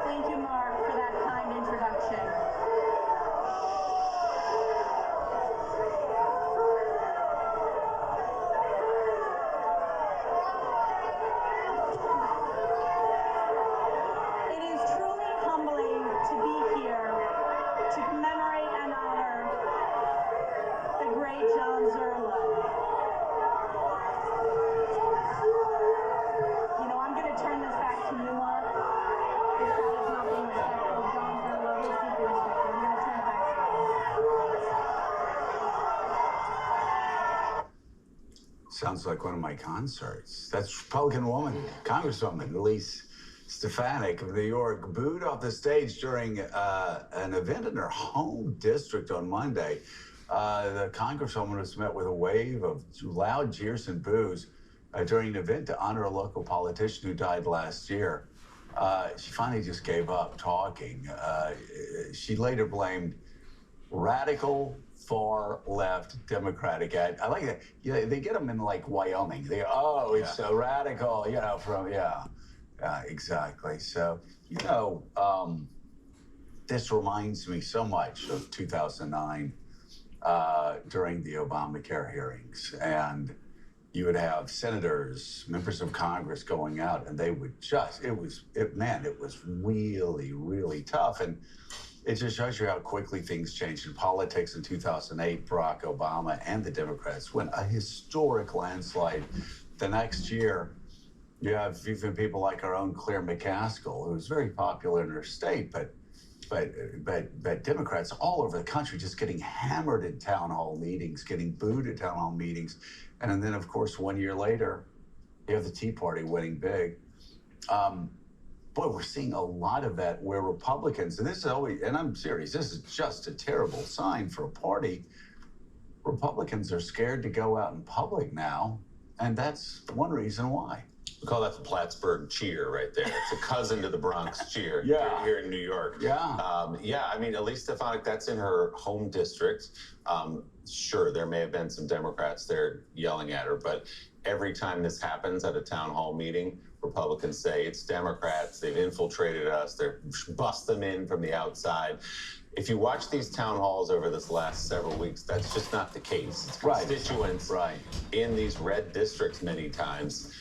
Thank you, Mark, for that kind introduction. It is truly humbling to be here to commemorate and honor the great John Zerlo. You know, I'm going to turn this back to you, Mark. If that is not being respectful of John Zerlo, please be respectful. I'm going to turn it back to you. Sounds like one of my concerts. That's Republican woman, Congresswoman Elise Stefanik of New York, booed off the stage during an event in her home district on Monday. The Congresswoman was met with a wave of loud cheers and boos during an event to honor a local politician who died last year. She finally just gave up talking. She later blamed radical far left Democratic ad. I like that. Yeah, they get them in like Wyoming. It's so radical, you know, exactly. So, you know, this reminds me so much of 2009 during the Obamacare hearings. And you would have senators, members of Congress going out, and they would just, it was really, really tough. And it just shows you how quickly things changed in politics. In 2008, Barack Obama and the Democrats won a historic landslide. The next year, you have even people like our own Claire McCaskill, who's very popular in her state, but Democrats all over the country just getting hammered in town hall meetings, getting booed at town hall meetings. And then, of course, 1 year later, you have the Tea Party winning big. Boy, we're seeing a lot of that where Republicans, and this is always, and I'm serious, this is just a terrible sign for a party. Republicans are scared to go out in public now, and that's one reason why. We call that the Plattsburgh cheer right there. It's a cousin to the Bronx cheer here in New York. Yeah. I mean, Elise Stefanik, that's in her home district. Sure, there may have been some Democrats there yelling at her, but every time this happens at a town hall meeting, Republicans say it's Democrats, they've infiltrated us, they're bust them in from the outside. If you watch these town halls over this last several weeks, that's just not the case. It's constituents in these red districts many times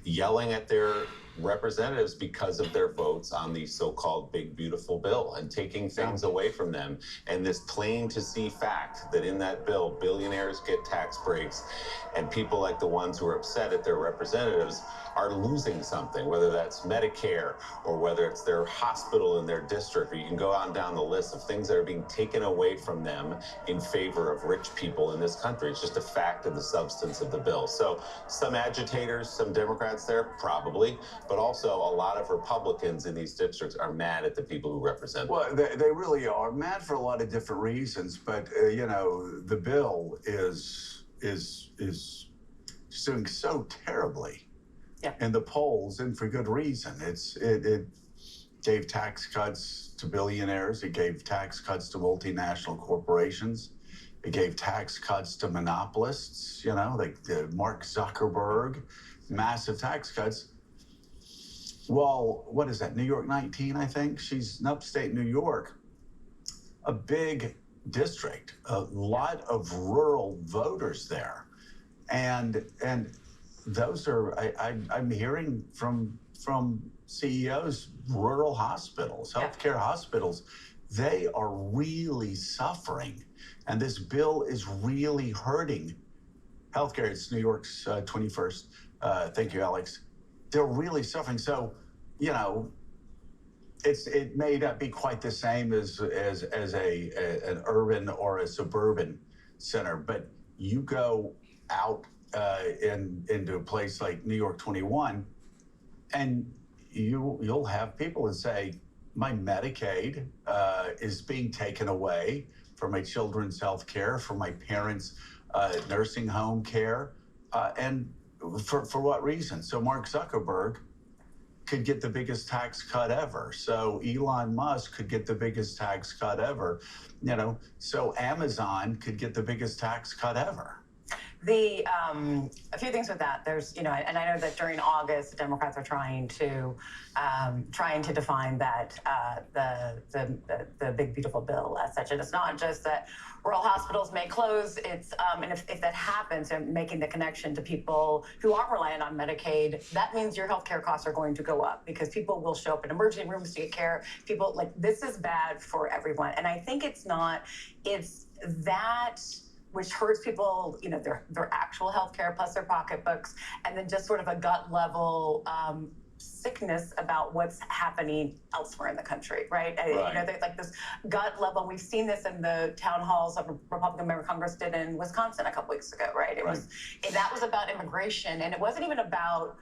yelling at their representatives because of their votes on the so-called big beautiful bill and taking things away from them. And this plain to see fact that in that bill, billionaires get tax breaks and people like the ones who are upset at their representatives are losing something, whether that's Medicare or whether it's their hospital in their district, or you can go on down the list of things that are being taken away from them in favor of rich people in this country. It's just a fact of the substance of the bill. So some agitators, some Democrats there, probably, but also a lot of Republicans in these districts are mad at the people who represent them. Well, they really are mad for a lot of different reasons, but you know, the bill is doing so terribly in the polls, and for good reason. It gave tax cuts to billionaires. It gave tax cuts to multinational corporations. It gave tax cuts to monopolists, you know, like Mark Zuckerberg, massive tax cuts. Well, what is that, New York 19, I think? She's in upstate New York, a big district, a lot of rural voters there. And those are, I'm hearing from CEOs, rural hospitals, healthcare hospitals, they are really suffering. And this bill is really hurting healthcare. It's New York's 21st. Thank you, Alex. They're really suffering. So, you know, it may not be quite the same as an urban or a suburban center, but you go out into a place like New York 21, and you'll have people that say, my Medicaid is being taken away for my children's health care, for my parents' nursing home care, and for what reason? So Mark Zuckerberg could get the biggest tax cut ever. So Elon Musk could get the biggest tax cut ever. You know, so Amazon could get the biggest tax cut ever. A few things with that. There's, and I know that during August, the Democrats are trying to define that the big beautiful bill as such, and it's not just that rural hospitals may close. It's and if that happens, and making the connection to people who aren't reliant on Medicaid, that means your healthcare costs are going to go up because people will show up in emergency rooms to get care. People this is bad for everyone, and I think it's that which hurts people, their actual health care plus their pocketbooks, and then just sort of a gut level sickness about what's happening elsewhere in the country, right? There's like this gut level, and we've seen this in the town halls of Republican member Congress did in Wisconsin a couple weeks ago, right? That was about immigration, and it wasn't even about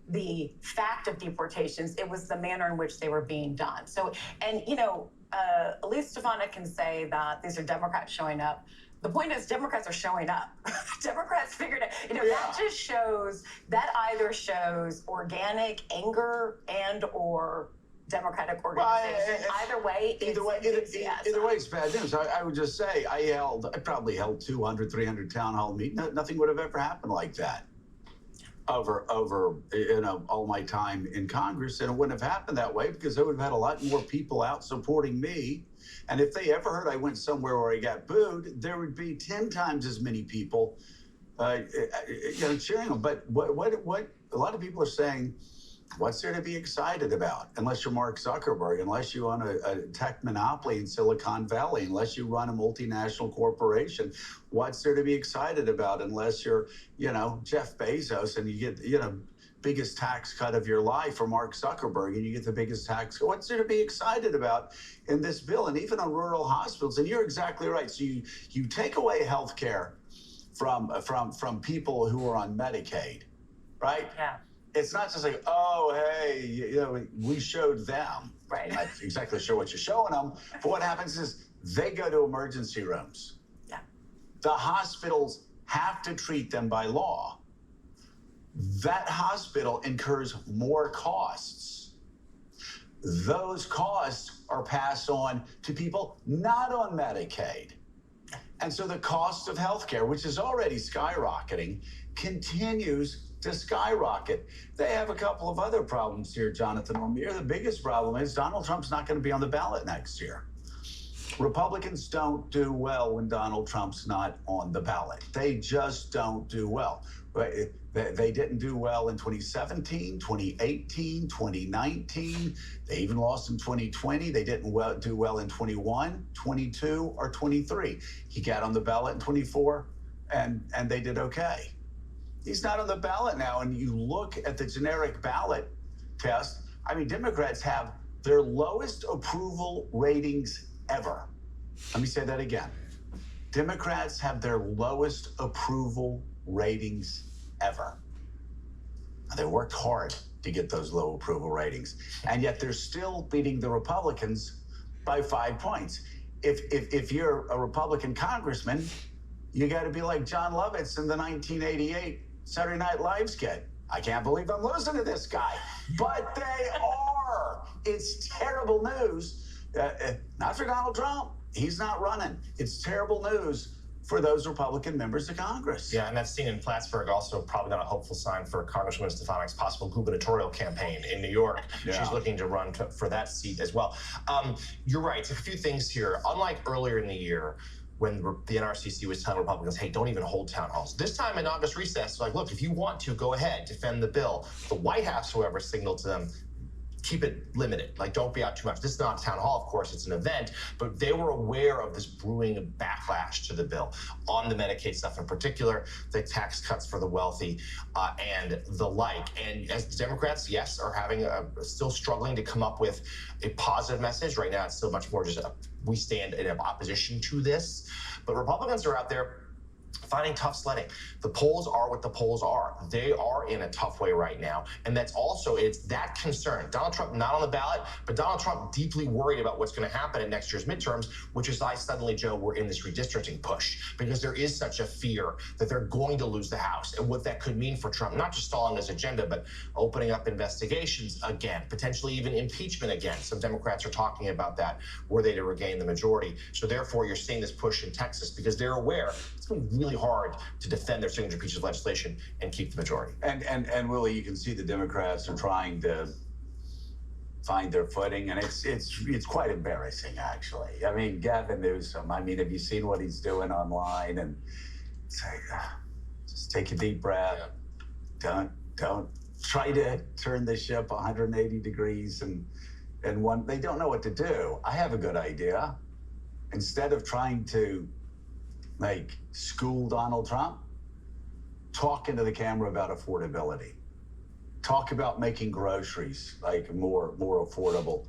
the fact of deportations, it was the manner in which they were being done. So, and Elise Stefanik can say that these are Democrats showing up. The point is, Democrats are showing up. Democrats figured it. That either shows organic anger and/or Democratic organization. Either way, it's bad news. I would just say I probably held 200, 300 town hall meetings. Nothing would have ever happened like that over all my time in Congress, and it wouldn't have happened that way because I would have had a lot more people out supporting me. And if they ever heard I went somewhere where I got booed, there would be 10 times as many people, cheering them. But what a lot of people are saying, what's there to be excited about? Unless you're Mark Zuckerberg, unless you own a tech monopoly in Silicon Valley, unless you run a multinational corporation, what's there to be excited about? Unless you're, Jeff Bezos and you get, biggest tax cut of your life, or Mark Zuckerberg and you get the biggest tax. What's there to be excited about in this bill? And even on rural hospitals, and you're exactly right. So you take away health care from people who are on Medicaid, right? Yeah. It's not just like, oh, hey, we showed them. Right. I'm not exactly sure what you're showing them, but what happens is they go to emergency rooms. Yeah. The hospitals have to treat them by law. That hospital incurs more costs. Those costs are passed on to people not on Medicaid. And so the cost of healthcare, which is already skyrocketing, continues to skyrocket. They have a couple of other problems here, Jonathan O'Meara. The biggest problem is Donald Trump's not going to be on the ballot next year. Republicans don't do well when Donald Trump's not on the ballot. They just don't do well. They didn't do well in 2017, 2018, 2019. They even lost in 2020. They didn't do well in 21, 22, or 23. He got on the ballot in 24, and they did okay. He's not on the ballot now, and you look at the generic ballot test. Democrats have their lowest approval ratings ever. Let me say that again. Democrats have their lowest approval ratings ever. They worked hard to get those low approval ratings, and yet they're still beating the Republicans by 5 points. If you're a Republican congressman, you got to be like John Lovitz in the 1988 Saturday Night Live skit. I can't believe I'm losing to this guy, but they are. It's terrible news. Not for Donald Trump. He's not running. It's terrible news for those Republican members of Congress. Yeah, and that scene in Plattsburgh also probably not a hopeful sign for Congresswoman Stefanik's possible gubernatorial campaign in New York. Yeah. She's looking to run for that seat as well. You're right. A few things here. Unlike earlier in the year, when the NRCC was telling Republicans, hey, don't even hold town halls. This time in August recess, like, look, if you want to, go ahead, defend the bill. The White House, however, signaled to them, keep it limited. Like, don't be out too much. This is not a town hall, of course, it's an event, but they were aware of this brewing backlash to the bill on the Medicaid stuff, in particular, the tax cuts for the wealthy and the like. And as the Democrats, yes, are having still struggling to come up with a positive message. Right now, it's still much more just we stand in opposition to this. But Republicans are out there finding tough sledding. The polls are what the polls are. They are in a tough way right now. And that's also, it's that concern. Donald Trump not on the ballot, but Donald Trump deeply worried about what's going to happen in next year's midterms, which is why suddenly, Joe, we're in this redistricting push, because there is such a fear that they're going to lose the House, and what that could mean for Trump, not just stalling his agenda, but opening up investigations again, potentially even impeachment again. Some Democrats are talking about that, were they to regain the majority. So therefore, you're seeing this push in Texas because they're aware it's going to be really hard to defend their signature piece of legislation and keep the majority. And Willie, you can see the Democrats are trying to find their footing, and it's quite embarrassing, actually. I mean, Gavin Newsom, I mean, have you seen what he's doing online? And say, just take a deep breath. Yeah. Don't try to turn the ship 180 degrees and they don't know what to do. I have a good idea. Instead of trying to school Donald Trump, talk into the camera about affordability. Talk about making groceries more affordable.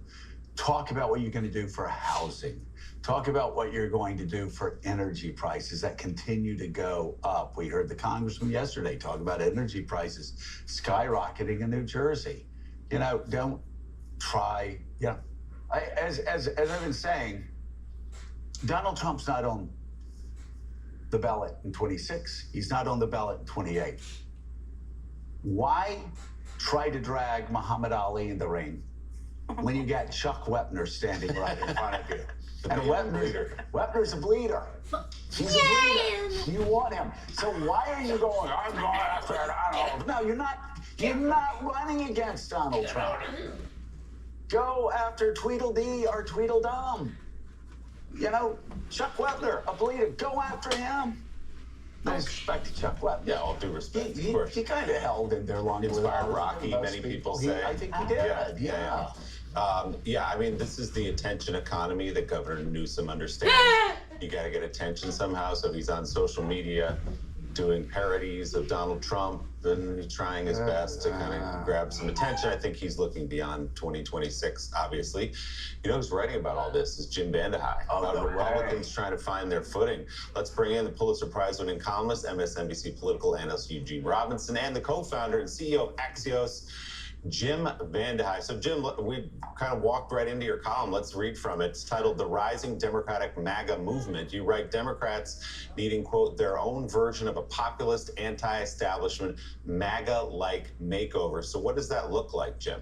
Talk about what you're going to do for housing. Talk about what you're going to do for energy prices that continue to go up. We heard the congressman yesterday talk about energy prices skyrocketing in New Jersey. Don't try, as I've been saying, Donald Trump's not on the ballot in 26. He's not on the ballot in 28. Why try to drag Muhammad Ali in the ring when you got Chuck Wepner standing right in front of you? And Wepner's a bleeder. He's a bleeder. You want him. So why are you going, I'm going after Donald? No, you're not. You're not running against Donald Trump. Go after Tweedledee or Tweedledum. Chuck Wepner, a bleeder. Go after him. No respect to Chuck Wepner. Yeah, all due respect, of course. He kind of held in there long. Inspired Rocky, many people say. I think he did. Yeah. I mean, this is the attention economy that Governor Newsom understands. You got to get attention somehow, so he's on social media doing parodies of Donald Trump and trying his best to kind of grab some attention. I think he's looking beyond 2026, obviously. Who's writing about all this is Jim Vandehei, about Republicans trying to find their footing. Let's bring in the Pulitzer Prize-winning columnist, MSNBC political analyst Eugene Robinson, and the co-founder and CEO of Axios, Jim Vandehei. So, Jim, we kind of walked right into your column. Let's read from it. It's titled The Rising Democratic MAGA Movement. You write, Democrats needing, quote, their own version of a populist, anti-establishment, MAGA-like makeover. So what does that look like, Jim?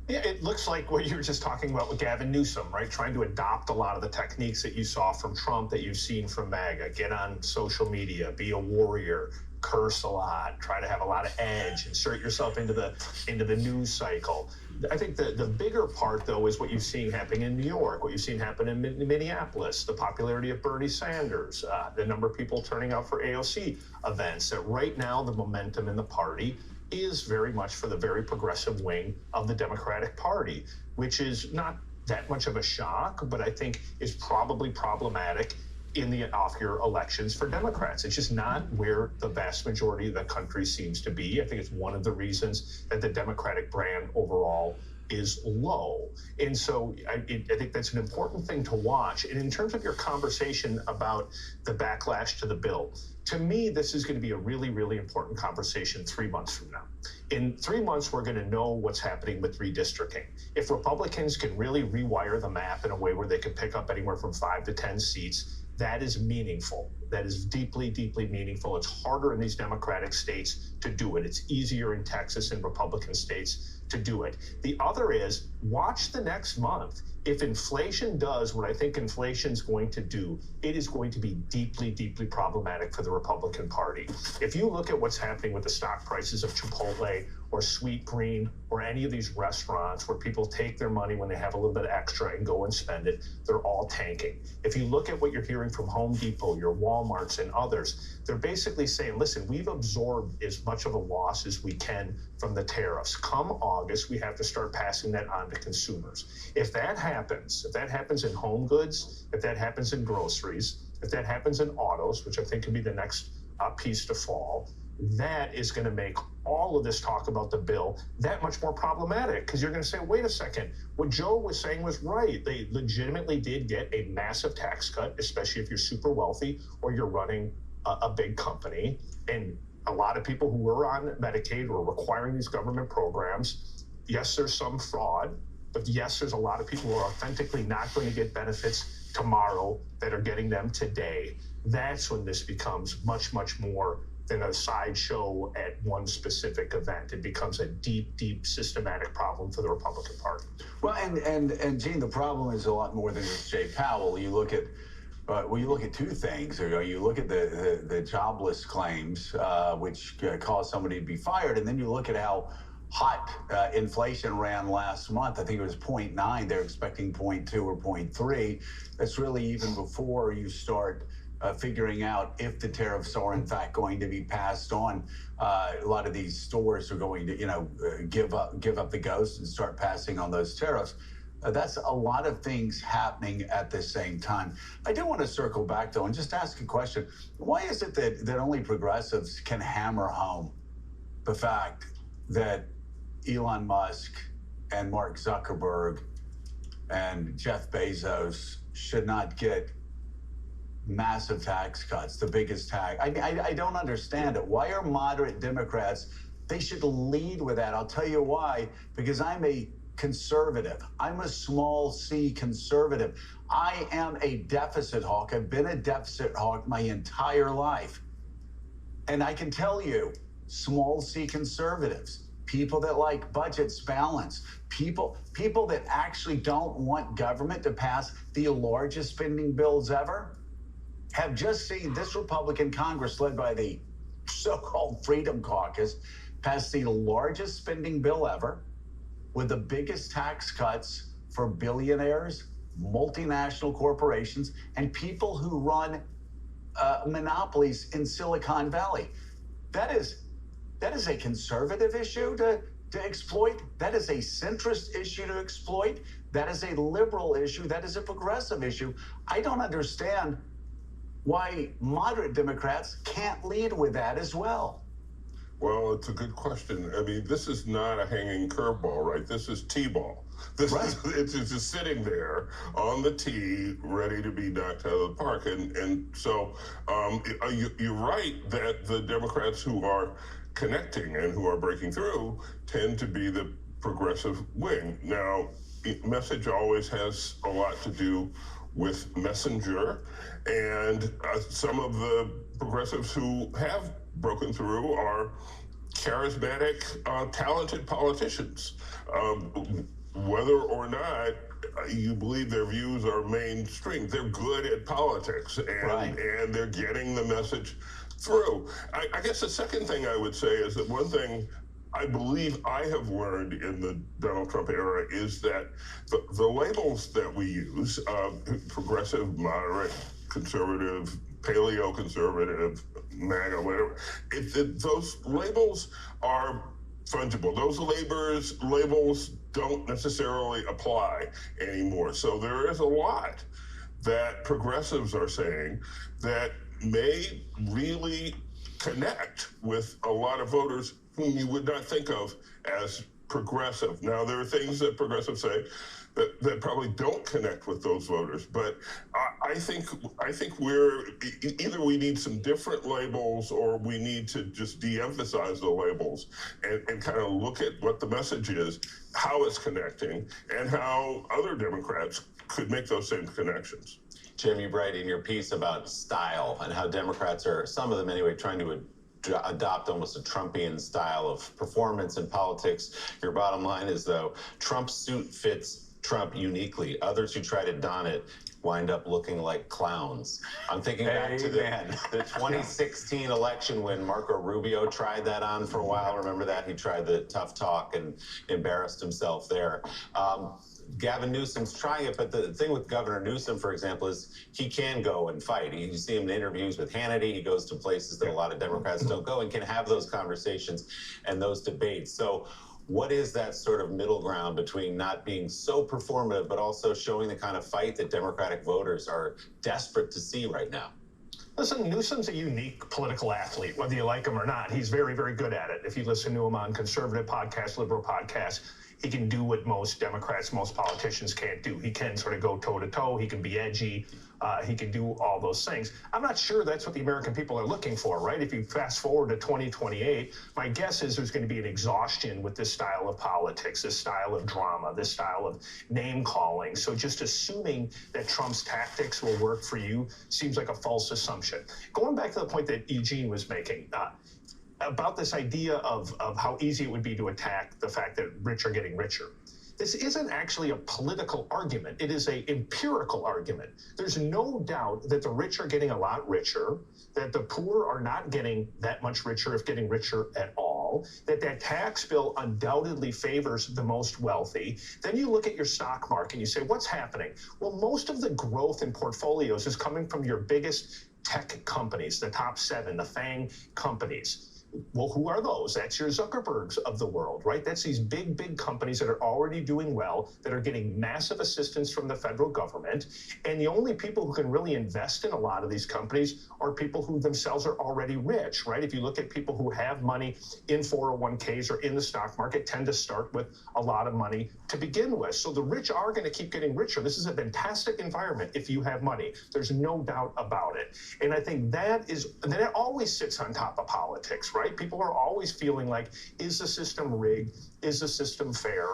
Yeah, it looks like what you were just talking about with Gavin Newsom, right? Trying to adopt a lot of the techniques that you saw from Trump, that you've seen from MAGA. Get on social media, be a warrior, curse a lot, try to have a lot of edge, insert yourself into the news cycle. I think the bigger part, though, is what you've seen happening in New York, what you've seen happen in Minneapolis, the popularity of Bernie Sanders, the number of people turning out for AOC events. That right now the momentum in the party is very much for the very progressive wing of the Democratic Party, which is not that much of a shock, but I think is probably problematic in the off-year elections for Democrats. It's just not where the vast majority of the country seems to be. I think it's one of the reasons that the Democratic brand overall is low. And so I think that's an important thing to watch. And in terms of your conversation about the backlash to the bill, to me, this is going to be a really, really important conversation 3 months from now. In 3 months, we're going to know what's happening with redistricting. If Republicans can really rewire the map in a way where they can pick up anywhere from 5 to 10 seats, that is meaningful. That is deeply, deeply meaningful. It's harder in these Democratic states to do it. It's easier in Texas and Republican states to do it. The other is, watch the next month. If inflation does what I think inflation's going to do, it is going to be deeply, deeply problematic for the Republican Party. If you look at what's happening with the stock prices of Chipotle or Sweet Green or any of these restaurants where people take their money when they have a little bit extra and go and spend it, they're all tanking. If you look at what you're hearing from Home Depot, your Walmarts and others, they're basically saying, listen, we've absorbed as much of a loss as we can from the tariffs. Come August, we have to start passing that on to consumers. If that happens in home goods, if that happens in groceries, if that happens in autos, which I think could be the next piece to fall, that is going to make all of this talk about the bill that much more problematic, because you're going to say, wait a second, what Joe was saying was right. They legitimately did get a massive tax cut, especially if you're super wealthy or you're running a big company. And a lot of people who were on Medicaid were requiring these government programs. Yes, there's some fraud, but yes, there's a lot of people who are authentically not going to get benefits tomorrow that are getting them today. That's when this becomes much, much more than a sideshow at one specific event. It becomes a deep, deep systematic problem for the Republican Party. Well, and Gene, the problem is a lot more than just Jay Powell. You look at But when you look at two things, you look at the jobless claims, which caused somebody to be fired, and then you look at how hot inflation ran last month. I think it was 0.9. They're expecting 0.2 or 0.3. That's really even before you start figuring out if the tariffs are in fact going to be passed on. A lot of these stores are going to, give up the ghost and start passing on those tariffs. That's a lot of things happening at the same time. I do want to circle back, though, and just ask a question. Why is it that only progressives can hammer home the fact that Elon Musk and Mark Zuckerberg and Jeff Bezos should not get massive tax cuts, the biggest tax? I don't understand it. Why are moderate Democrats, they should lead with that. I'll tell you why. Because I'm a conservative. I'm a small c conservative. I am a deficit hawk. I've been a deficit hawk my entire life. And I can tell you, small c conservatives, people that like budgets balanced, people that actually don't want government to pass the largest spending bills ever, have just seen this Republican Congress led by the so-called Freedom Caucus pass the largest spending bill ever, with the biggest tax cuts for billionaires, multinational corporations, and people who run monopolies in Silicon Valley. That is a conservative issue to exploit. That is a centrist issue to exploit. That is a liberal issue. That is a progressive issue. I don't understand why moderate Democrats can't lead with that as well. Well, it's a good question. I mean, this is not a hanging curveball, right? This is T-ball. It's just sitting there on the tee, ready to be knocked out of the park. And so you're right that the Democrats who are connecting and who are breaking through tend to be the progressive wing. Now, message always has a lot to do with messenger, and some of the progressives who have broken through are charismatic, talented politicians. Whether or not you believe their views are mainstream, they're good at politics, and they're getting the message through. I guess the second thing I would say is that one thing I believe I have learned in the Donald Trump era is that the labels that we use, progressive, moderate, conservative, paleo-conservative, MAGA, whatever, those labels are fungible. Those labels don't necessarily apply anymore. So there is a lot that progressives are saying that may really connect with a lot of voters whom you would not think of as progressive. Now, there are things that progressives say that probably don't connect with those voters, but I think we're either we need some different labels or we need to just de-emphasize the labels and kind of look at what the message is, how it's connecting, and how other Democrats could make those same connections. Jim, you write in your piece about style and how Democrats are, some of them anyway, trying to adopt almost a Trumpian style of performance in politics. Your bottom line is, though, Trump's suit fits Trump uniquely. Others who try to don it wind up looking like clowns. I'm thinking back to the 2016 election when Marco Rubio tried that on for a while. Remember that? He tried the tough talk and embarrassed himself there. Gavin Newsom's trying it, but the thing with Governor Newsom, for example, is he can go and fight. You see him in interviews with Hannity. He goes to places that a lot of Democrats don't go and can have those conversations and those debates. So what is that sort of middle ground between not being so performative, but also showing the kind of fight that Democratic voters are desperate to see right now? Listen, Newsom's a unique political athlete, whether you like him or not. He's very, very good at it. If you listen to him on conservative podcasts, liberal podcasts, he can do what most Democrats, most politicians can't do. He can sort of go toe-to-toe. He can be edgy. He can do all those things. I'm not sure that's what the American people are looking for, right? If you fast forward to 2028, my guess is there's going to be an exhaustion with this style of politics, this style of drama, this style of name-calling. So just assuming that Trump's tactics will work for you seems like a false assumption. Going back to the point that Eugene was making, about this idea of how easy it would be to attack the fact that rich are getting richer. this isn't actually a political argument. It is an empirical argument. There's no doubt that the rich are getting a lot richer, that the poor are not getting that much richer, if getting richer at all, that tax bill undoubtedly favors the most wealthy. Then you look at your stock market and you say, what's happening? Well, most of the growth in portfolios is coming from your biggest tech companies, the top 7, the FANG companies. Well, who are those? That's your Zuckerbergs of the world, right? That's these big companies that are already doing well, that are getting massive assistance from the federal government. And the only people who can really invest in a lot of these companies are people who themselves are already rich, right? If you look at people who have money in 401ks or in the stock market, tend to start with a lot of money to begin with. So the rich are going to keep getting richer. This is a fantastic environment if you have money. There's no doubt about it. And I think that always sits on top of politics, right? People are always feeling like, is the system rigged? Is the system fair?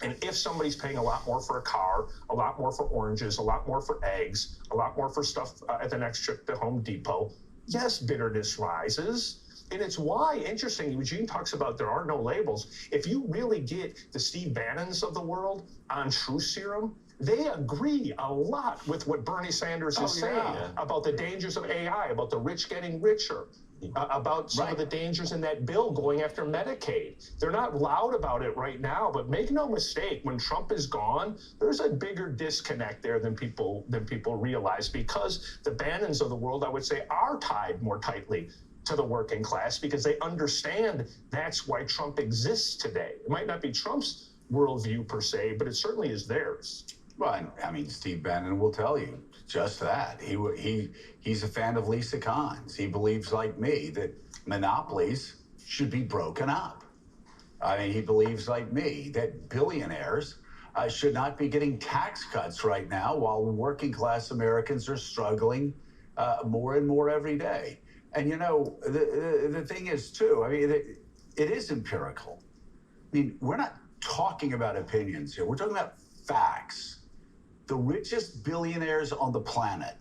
And if somebody's paying a lot more for a car, a lot more for oranges, a lot more for eggs, a lot more for stuff at the next trip to Home Depot, yes, bitterness rises. And it's why, interesting, Eugene talks about there are no labels. If you really get the Steve Bannons of the world on truth serum, they agree a lot with what Bernie Sanders is saying about the dangers of AI, about the rich getting richer, about some of the dangers in that bill going after Medicaid. They're not loud about it right now, but make no mistake, when Trump is gone, there's a bigger disconnect there than people realize, because the Bannons of the world, I would say, are tied more tightly to the working class, because they understand that's why Trump exists today. It might not be Trump's worldview per se, but it certainly is theirs. Well, I mean, Steve Bannon will tell you just that. He's a fan of Lisa Kahn's. He believes, like me, that monopolies should be broken up. I mean, he believes, like me, that billionaires should not be getting tax cuts right now, while working class Americans are struggling more and more every day. And, you know, the thing is, too, I mean, it is empirical. I mean, we're not talking about opinions here. We're talking about facts. The richest billionaires on the planet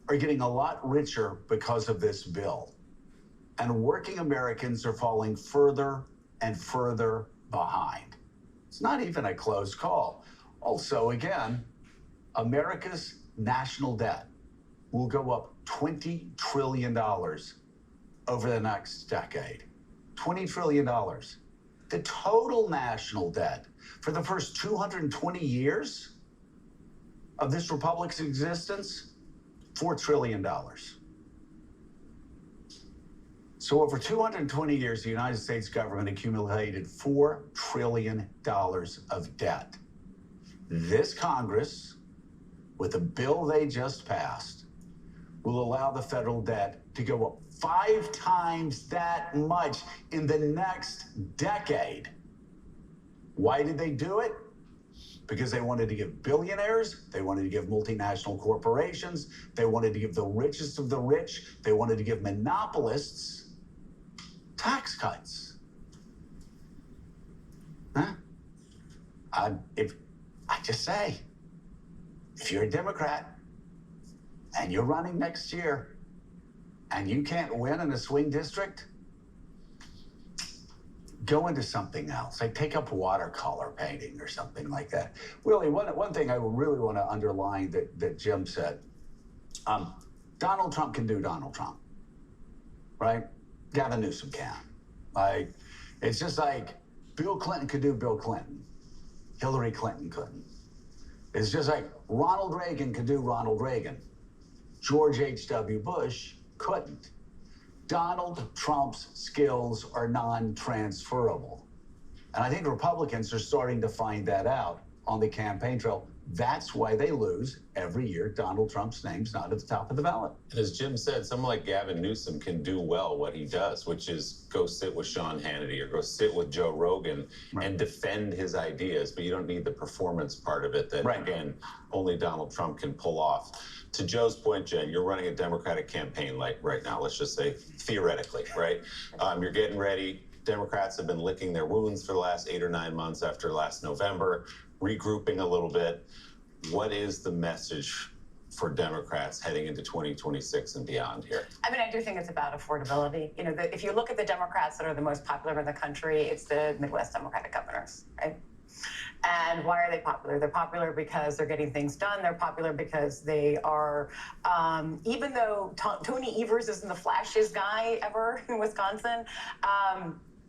are getting a lot richer because of this bill. And working Americans are falling further and further behind. It's not even a close call. Also, again, America's national debt will go up $20 trillion over the next decade. $20 trillion. The total national debt for the first 220 years of this republic's existence, $4 trillion. So over 220 years, the United States government accumulated $4 trillion of debt. This Congress, with a bill they just passed, will allow the federal debt to go up 5 times that much in the next decade. Why did they do it? Because they wanted to give billionaires, they wanted to give multinational corporations, they wanted to give the richest of the rich, they wanted to give monopolists tax cuts. Huh? I just say, if you're a Democrat and you're running next year and you can't win in a swing district, go into something else. Like take up watercolor painting or something like that. Really, one thing I really want to underline that Jim said, Donald Trump can do Donald Trump, right? Gavin Newsom can. Like, it's just like Bill Clinton could do Bill Clinton. Hillary Clinton couldn't. It's just like Ronald Reagan could do Ronald Reagan. George H.W. Bush couldn't. Donald Trump's skills are non-transferable. And I think Republicans are starting to find that out on the campaign trail. That's why they lose every year. Donald Trump's name's not at the top of the ballot. And as Jim said, someone like Gavin Newsom can do well what he does, which is go sit with Sean Hannity or go sit with Joe Rogan and defend his ideas. But you don't need the performance part of it that, again, only Donald Trump can pull off. To Joe's point, Jen, you're running a Democratic campaign like right now, let's just say theoretically, right? You're getting ready. Democrats have been licking their wounds for the last 8 or 9 months after last November, regrouping a little bit. What is the message for Democrats heading into 2026 and beyond here? I mean, I do think it's about affordability. You know, if you look at the Democrats that are the most popular in the country, it's the Midwest Democratic governors, right? And why are they popular? They're popular because they're getting things done. They're popular because they are, even though Tony Evers isn't the flashiest guy ever in Wisconsin,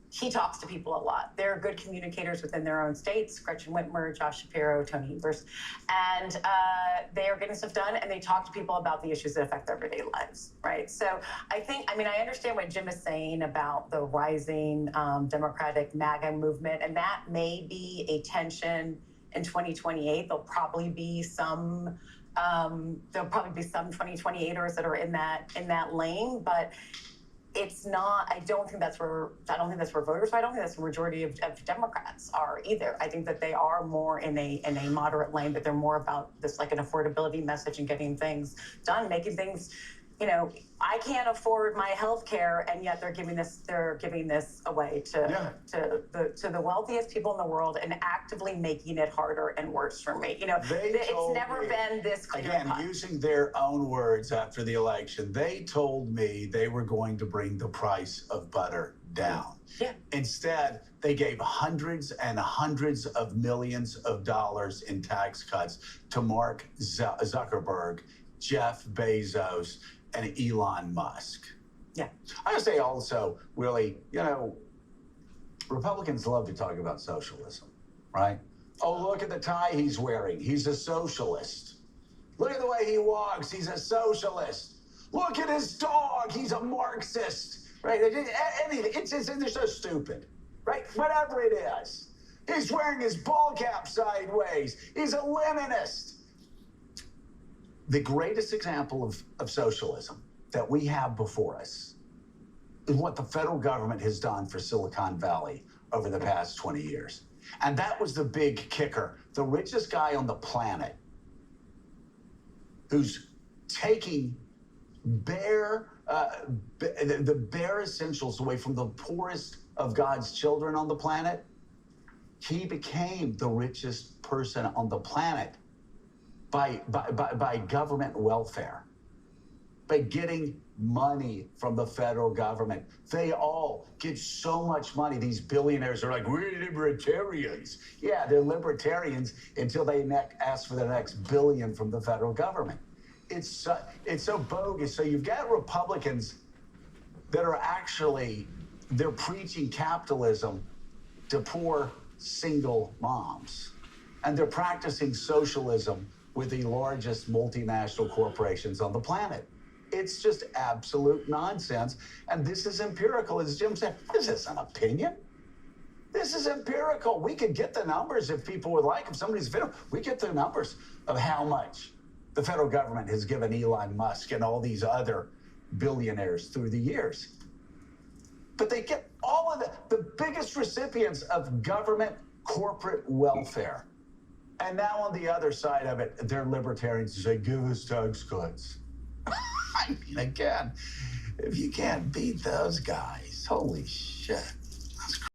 he talks to people a lot. They're good communicators within their own states. Gretchen Whitmer, Josh Shapiro, Tony Evers. And they are getting stuff done, and they talk to people about the issues that affect their everyday lives, right? So I understand what Jim is saying about the rising Democratic MAGA movement, and that may be a tension in 2028. There'll probably be some 2028ers that are in that lane, but it's not, I don't think that's where voters, I don't think that's the majority of Democrats are either. I think that they are more in a moderate lane, but they're more about this, like an affordability message and getting things done, making things, I can't afford my health care, and yet they're giving this away to the wealthiest people in the world and actively making it harder and worse for me. It's never been this clear. Again, using their own words after the election, they told me they were going to bring the price of butter down. Yeah. Instead, they gave hundreds and hundreds of millions of dollars in tax cuts to Mark Zuckerberg, Jeff Bezos, and Elon Musk. Yeah. I would say also, Willie, Republicans love to talk about socialism, right? Oh, look at the tie he's wearing. He's a socialist. Look at the way he walks. He's a socialist. Look at his dog. He's a Marxist, right? Anything. They're so stupid, right? Whatever it is. He's wearing his ball cap sideways. He's a Leninist. The greatest example of socialism that we have before us is what the federal government has done for Silicon Valley over the past 20 years. And that was the big kicker. The richest guy on the planet, who's taking the bare essentials away from the poorest of God's children on the planet, he became the richest person on the planet by government welfare, by getting money from the federal government. They all get so much money. These billionaires are like, we're libertarians. Yeah, they're libertarians until they ask for the next billion from the federal government. It's so bogus. So you've got Republicans that are they're preaching capitalism to poor single moms. And they're practicing socialism with the largest multinational corporations on the planet. It's just absolute nonsense. And this is empirical. As Jim said, this isn't opinion. This is empirical. We could get the numbers if people would like. If somebody's video, we get the numbers of how much the federal government has given Elon Musk and all these other billionaires through the years. But they get all of the biggest recipients of government corporate welfare. And now on the other side of it, they're libertarians who say, give us tax cuts. I mean, again, if you can't beat those guys, holy shit.